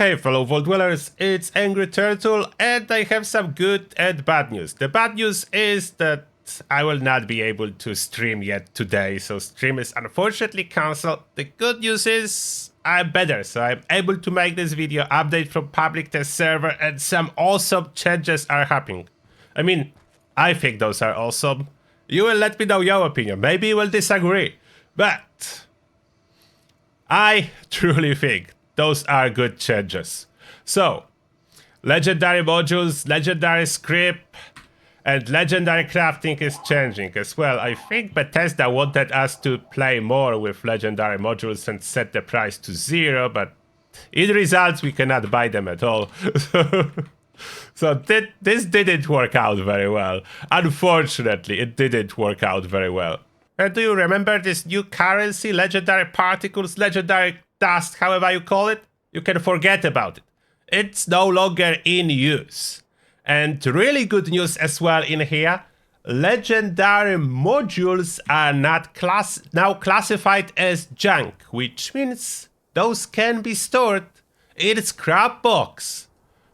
Hey fellow Vault Dwellers, it's Angry Turtle, and I have some good and bad news. The bad news is that I will not be able to stream yet today, so stream is unfortunately cancelled. The good news is I'm better, so I'm able to make this video update from public test server, and some awesome changes are happening. I mean, I think those are awesome. You will let me know your opinion, maybe you will disagree, but I truly think those are good changes. So, legendary modules, legendary script, and legendary crafting is changing as well. I think Bethesda wanted us to play more with legendary modules and set the price to 0, but in results we cannot buy them at all. So this didn't work out very well. Unfortunately, it didn't work out very well. And do you remember this new currency, legendary particles, legendary dust, however you call it? You can forget about it. It's no longer in use. And really good news as well in here, legendary modules are not now classified as junk, which means those can be stored in scrap box.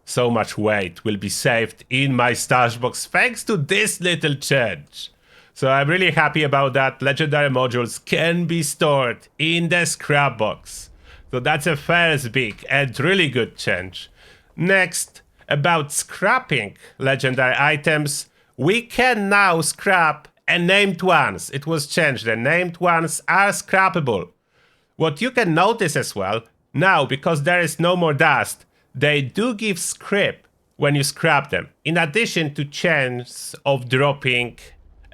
So much weight will be saved in my stash box thanks to this little change. So I'm really happy about that. Legendary modules can be stored in the scrap box. So that's a first big and really good change. Next, about scrapping legendary items, we can now scrap named ones. It was changed. The named ones are scrappable. What you can notice as well, now because there is no more dust, they do give script when you scrap them, in addition to chance of dropping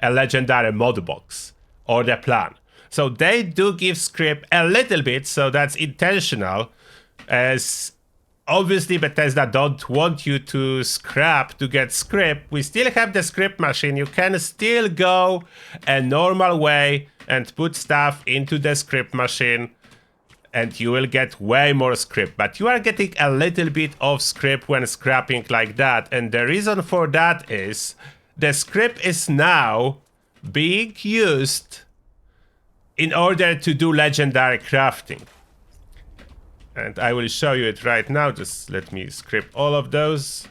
a legendary mod box or the plan. So they do give script a little bit, so that's intentional, as obviously Bethesda don't want you to scrap to get script. We still have the script machine. You can still go a normal way and put stuff into the script machine and you will get way more script. But you are getting a little bit of script when scrapping like that. And the reason for that is the script is now being used in order to do legendary crafting. And I will show you it right now. Just let me script all of those.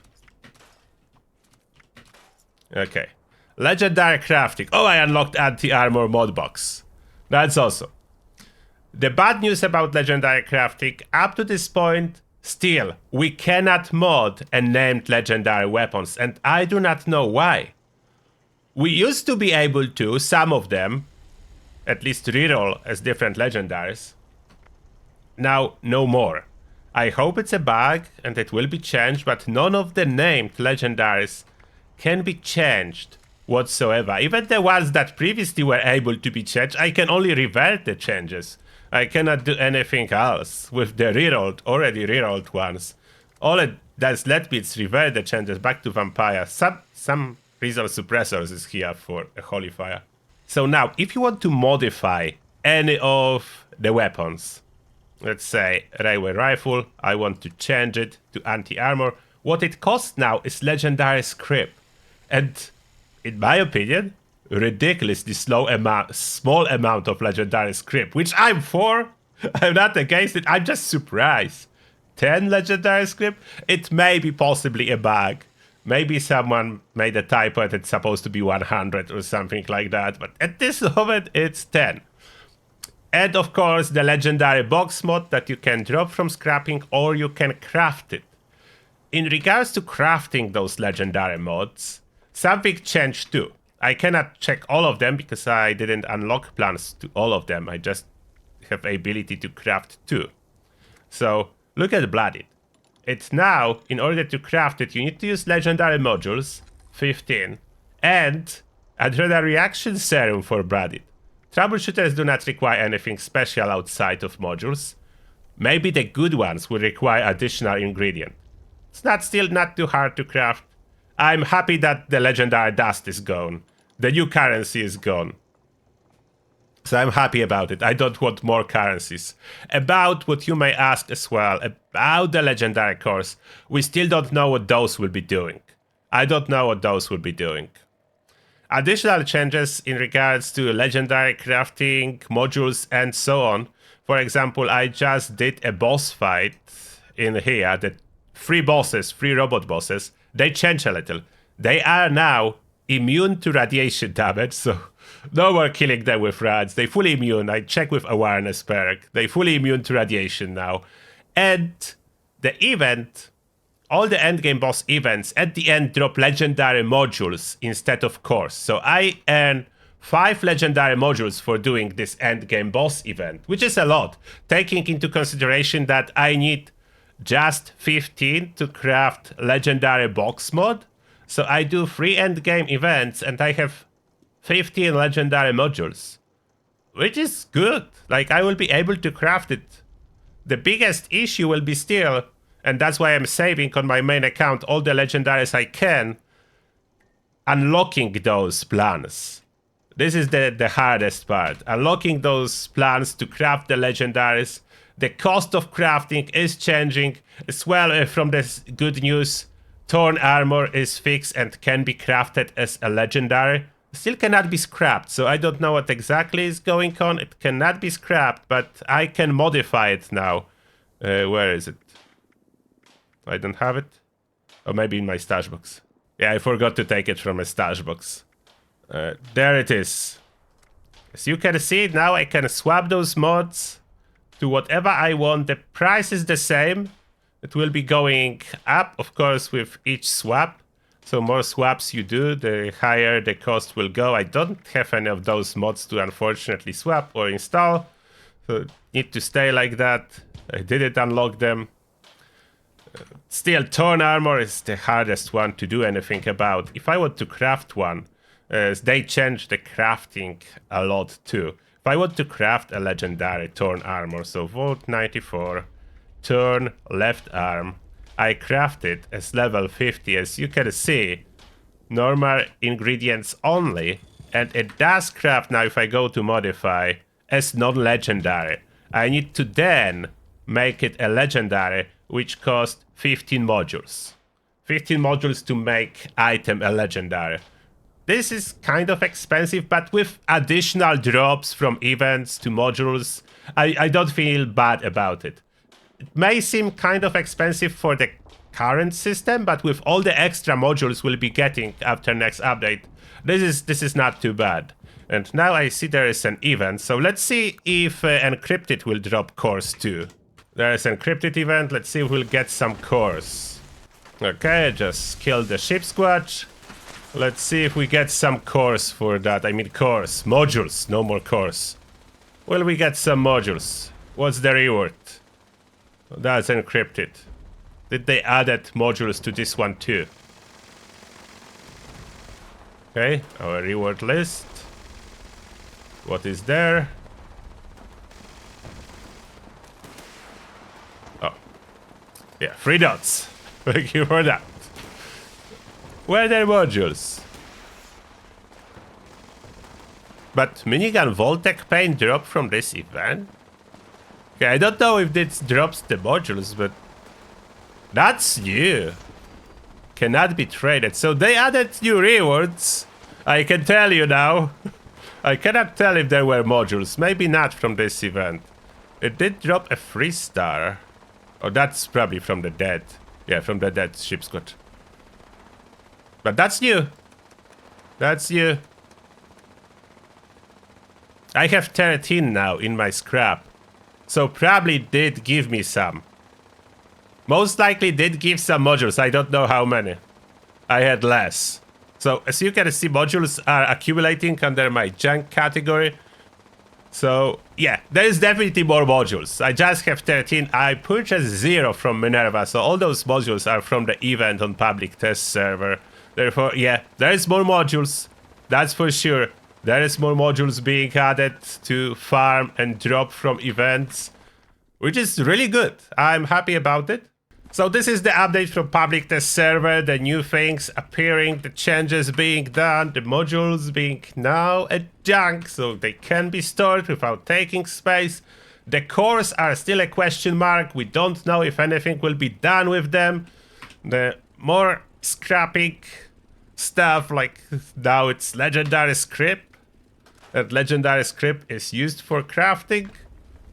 Okay. Legendary crafting. Oh, I unlocked anti-armor mod box. That's awesome. The bad news about legendary crafting, up to this point, still, we cannot mod named legendary weapons. And I do not know why. We used to be able to, some of them, at least reroll as different legendaries. Now, no more. I hope it's a bug and it will be changed, but none of the named legendaries can be changed whatsoever. Even the ones that previously were able to be changed, I can only revert the changes. I cannot do anything else with the already rerolled ones. All it does let me is revert the changes back to vampire. Some resource suppressors is here for a holy fire. So now, if you want to modify any of the weapons, let's say railway rifle, I want to change it to anti-armor. What it costs now is legendary script. And in my opinion, ridiculously small amount of legendary script, which I'm for. I'm not against it. I'm just surprised. 10 legendary script? It may be possibly a bug. Maybe someone made a typo and it's supposed to be 100 or something like that. But at this moment, it's 10. And of course, the legendary box mod that you can drop from scrapping or you can craft it. In regards to crafting those legendary mods, something changed too. I cannot check all of them because I didn't unlock plans to all of them. I just have the ability to craft 2. So look at Blooded. It's now, in order to craft it, you need to use legendary modules, 15, and Adrenal Reaction Serum for Blooded. Troubleshooters do not require anything special outside of modules. Maybe the good ones will require additional ingredient. It's still not too hard to craft. I'm happy that the legendary dust is gone. The new currency is gone. So I'm happy about it. I don't want more currencies. About what you may ask as well, about the legendary cores, we still don't know what those will be doing. I don't know what those will be doing. Additional changes in regards to legendary crafting, modules, and so on. For example, I just did a boss fight in here, the 3 bosses, 3 robot bosses, they change a little. They are now immune to radiation damage, so no more killing them with rads. They fully immune. I check with awareness perk. They fully immune to radiation now. And the event, all the endgame boss events at the end drop legendary modules instead of cores. So I earn 5 legendary modules for doing this endgame boss event, which is a lot, taking into consideration that I need just 15 to craft legendary box mod. So I do 3 endgame events and I have 15 legendary modules, which is good. Like, I will be able to craft it. The biggest issue will be still, and that's why I'm saving on my main account all the legendaries I can, unlocking those plans. This is the hardest part. Unlocking those plans to craft the legendaries. The cost of crafting is changing. As well, from this good news, torn armor is fixed and can be crafted as a legendary. Still cannot be scrapped, so I don't know what exactly is going on. It cannot be scrapped, but I can modify it now. Where is it? I don't have it. Or maybe in my stash box. Yeah, I forgot to take it from a stash box. There it is. As you can see, now I can swap those mods to whatever I want. The price is the same. It will be going up, of course, with each swap. So more swaps you do, the higher the cost will go. I don't have any of those mods to unfortunately swap or install. So need to stay like that. I didn't unlock them. Still, torn armor is the hardest one to do anything about. If I want to craft one, they change the crafting a lot too. If I want to craft a legendary torn armor, so Vault 94, turn left arm, I craft it as level 50, as you can see, normal ingredients only, and it does craft now if I go to modify as non-legendary. I need to then make it a legendary, which costs 15 modules. 15 modules to make item a legendary. This is kind of expensive, but with additional drops from events to modules, I don't feel bad about it. It may seem kind of expensive for the current system, but with all the extra modules we'll be getting after next update, this is not too bad. And now I see there is an event, so let's see if Encrypted will drop cores too. There is an Encrypted event, let's see if we'll get some cores. Okay, just kill the ship squatch. Let's see if we get some cores for that. I mean cores, modules, no more cores. Will we get some modules? What's the reward? That's encrypted. Did they added modules to this one too? Okay, our reward list. What is there? Oh. Yeah, 3 dots. Thank you for that. Weather modules. But minigun Voltec paint drop from this event? Okay, I don't know if this drops the modules, but that's new. Cannot be traded. So they added new rewards. I can tell you now. I cannot tell if there were modules. Maybe not from this event. It did drop a 3-star. Oh, that's probably from the dead. Yeah, from the dead ship squad. But that's new. That's new. I have 13 now in my scrap. So probably did give me some. Most likely did give some modules. I don't know how many. I had less. So as you can see, modules are accumulating under my junk category. So yeah, there is definitely more modules. I just have 13. I purchased 0 from Minerva. So all those modules are from the event on public test server. Therefore, yeah, there is more modules. That's for sure. There is more modules being added to farm and drop from events, which is really good. I'm happy about it. So this is the update from public test server, the new things appearing, the changes being done, the modules being now a junk, so they can be stored without taking space. The cores are still a question mark. We don't know if anything will be done with them. The more scrapping stuff, like now it's legendary script, and legendary script is used for crafting.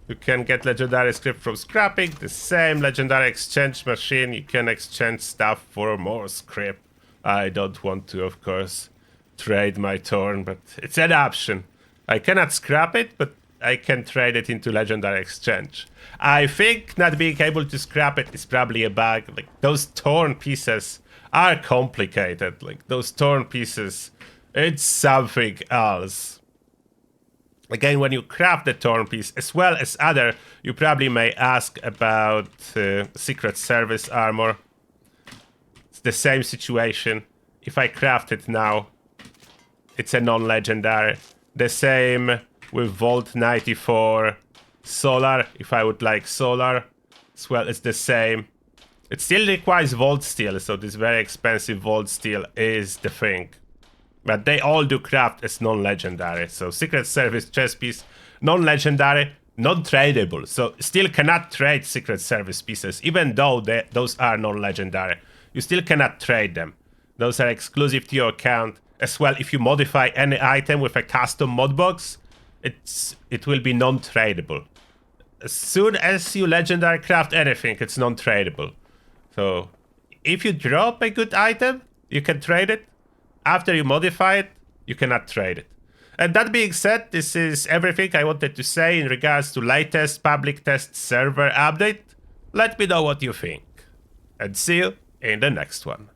You can get legendary script from scrapping. The same legendary exchange machine. You can exchange stuff for more script. I don't want to, of course, trade my Thorn, but it's an option. I cannot scrap it, but I can trade it into legendary exchange. I think not being able to scrap it is probably a bug. Like, those Thorn pieces are complicated. Like, those Thorn pieces, it's something else. Again, when you craft the Thorn piece, as well as other, you probably may ask about Secret Service armor. It's the same situation. If I craft it now, it's a non-legendary. The same with Volt 94 Solar, if I would like Solar. As well, it's the same. It still requires Volt Steel, so this very expensive Volt Steel is the thing. But they all do craft as non-legendary. So Secret Service chest piece, non-legendary, non-tradable. So still cannot trade Secret Service pieces, even though those are non-legendary. You still cannot trade them. Those are exclusive to your account. As well, if you modify any item with a custom mod box, it will be non-tradable. As soon as you legendary craft anything, it's non-tradable. So if you drop a good item, you can trade it. After you modify it, you cannot trade it. And that being said, this is everything I wanted to say in regards to latest public test server update. Let me know what you think. And see you in the next one.